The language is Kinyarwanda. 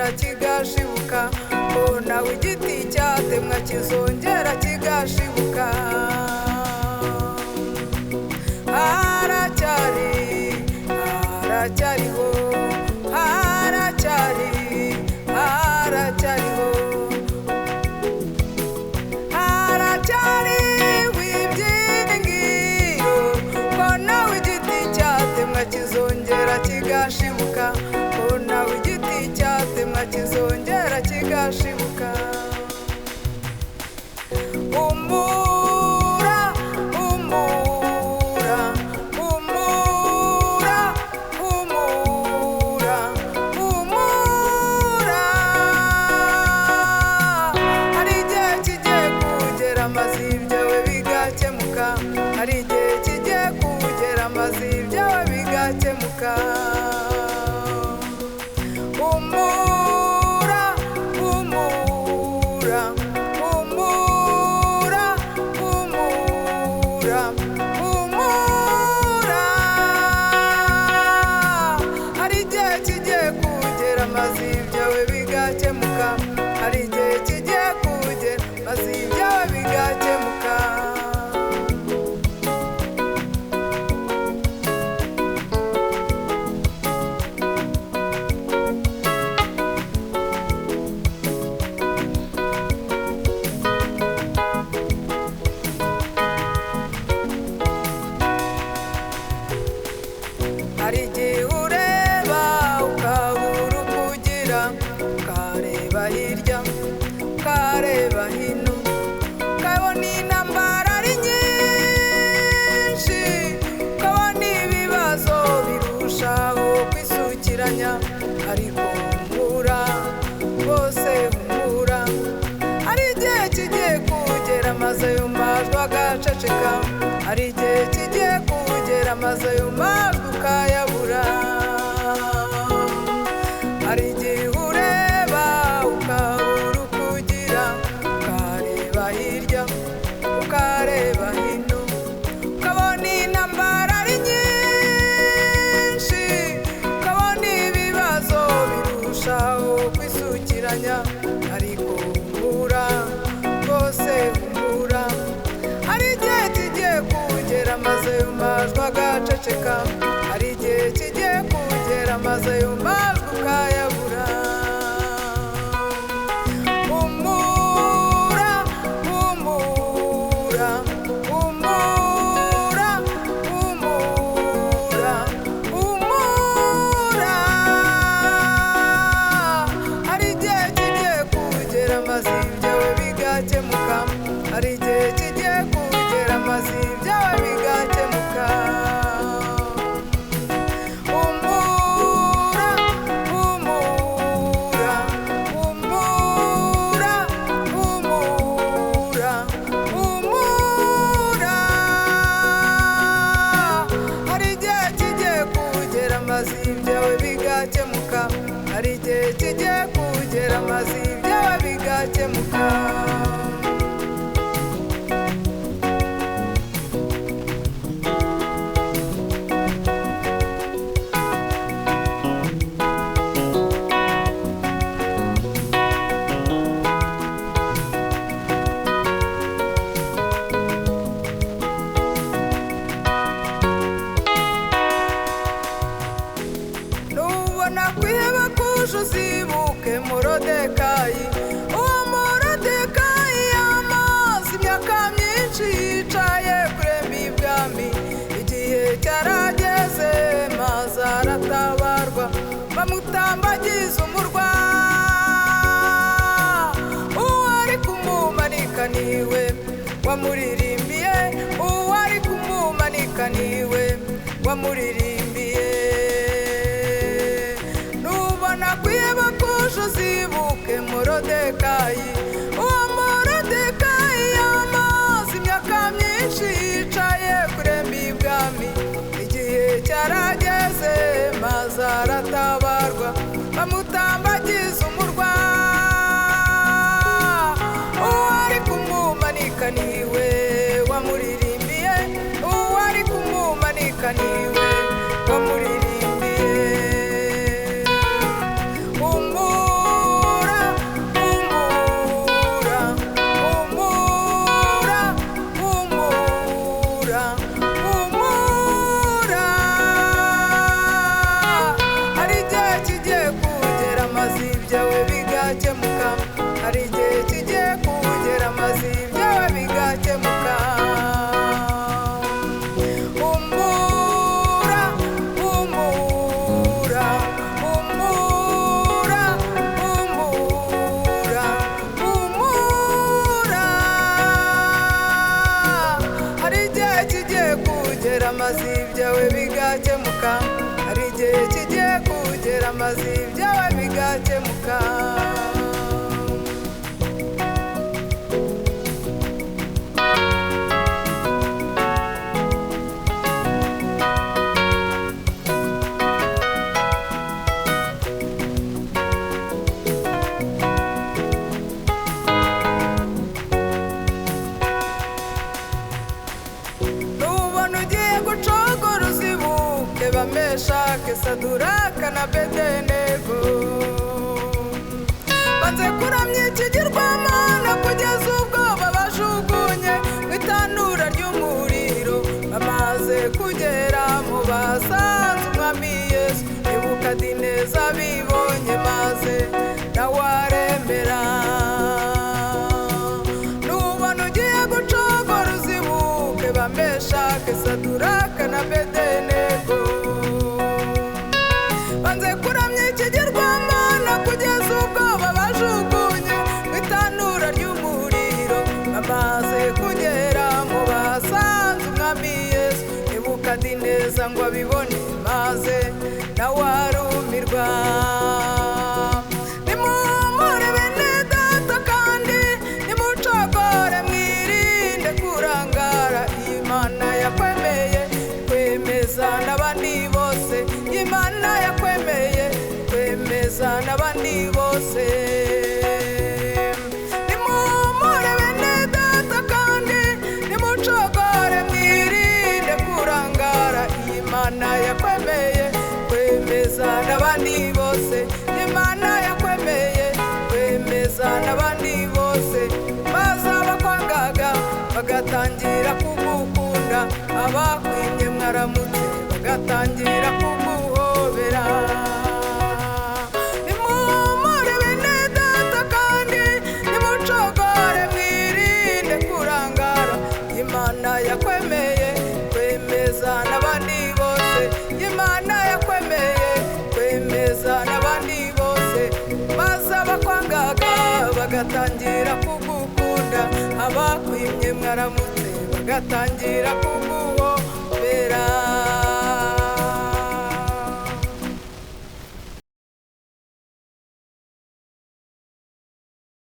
kizongera kigashibuka, ko nawe igiti cyatemwa kizongera kigashibuka. Haracyariho, haracyariho ibyiringiro, ko nawe igiti cyatemwa kizongera kigashibuka, ko nawe igiti cyatemwa kizongera kigashibuka. Humura, humura, humura, humura, humura. Hari igihe kigiye kugera maze ibyawe bigakemuka, hari igihe kigiye kugera maze ibyawe bigakemuka. Humura, humura, humura, humura, humura. Hari igihe kigiye kugera maze ibyawe bigakemuka, hari igihe kigiye kugera maze ibyawe bigakemuka. Hari igihe ureba ukabura uko ugira, ukareba hirya ukareba hino, ukabona intambara ari nyinshi, ukabona ibibazo birushaho kwisukiranya. Ariko humura, rwose humura. Hari igihe kigiye kugera maze ayo majwi agaceceka, hari igihe kigiye kugera maze ayo majwi ukayabura. Hari igihe ureba ukabura uko ugira, ukareba hirya ukareba hino, ukabona intambara ari nyinshi, ukabona ibibazo birushaho kwisukiranya. Ariko humura, rwose humura. Hari igihe kigiye kugera maze ayo majwi agaceceka, hari igihe kigiye kugera maze ayo majwi ukayabura. Humura, humura, humura, humura, humura. Hari igihe kigiye kugera maze ibyawe bigakemuka, hari igihe kigiye kugera maze ibyawe bigakemuka. Humura, humura, humura, humura, humura. Hari igihe kigiye kugera maze ibyawe bigakemuka, hari igihe kigiye kugera maze ibyawe bigakemuka. Nubona kwiheba kuje uzibuke Morodekayi, uwo Morodekayi yamaze imyaka myinshi yicaye kuremba ibwami. Igihe cyarageze maze aratabarwa, bamutambagiza umurwa. Uwari kumumanika niwe wamuririmbiye, uwari kumumanika niwe wamuririmbiye. Nubona kwiheba kuje uzibuke Morodekayi, uwo Morodekayi yamaze imyaka myinshi yicaye kuremba ibwami. Igihe cyarageze maze aratabarwa, bamutambagiza umurwa. Uwari kumumanika niwe wamuririmbiye, uwari kumumanika niwe wamuririmbiye. Humura, kugera amazi byawe bigakemuka, hari igihe kigiye kugera amazi byawe bigakemuka. Meshake, Saduraka na Abedenego banze kuramya ikigirwamana kugeza ubwo babajugunye mu itanura ry'umuriro. Bamaze kugera mu basanze umwami Yesu, Nebukadineza bibonye maze nawe aremera. Nubona ugiye gucogora uzibuke Bameshake, Saduraka na Abedenego banze kuramya ikigirwamana kugeza ubwo babajugunye mu itanura ry'umuriro. Bamaze kugera mu basanze umwami Yesu, Nebukadineza ngo abibone maze nawe arumirwa. Nimumure bene data kandi nimucogore mwirinde kurangara. Imana yakwemeye kwemeza n'abandi bose, Imana yakwemeye kwemeza n'abandi bose. Nimumure bene data kandi nimucogore mwirinde kurangara. Imana yakwemeye kwemeza n'abandi bose, Imana yakwemeye kwemeza n'abandi bose. Maze abakwangaga bagatangira kugukunda, abakwimye mwaramutse bagatangira kuguhobera. Nimumure bene data kandi nimucogore mwirinde kurangara. Imana yakwemeye kwemeza n'abandi bose, Imana yakwemeye kwemeza n'abandi bose. Maze abakwangaga bagatangira kugukunda, abakwimye mwaramutse bagatangira kuguhobera.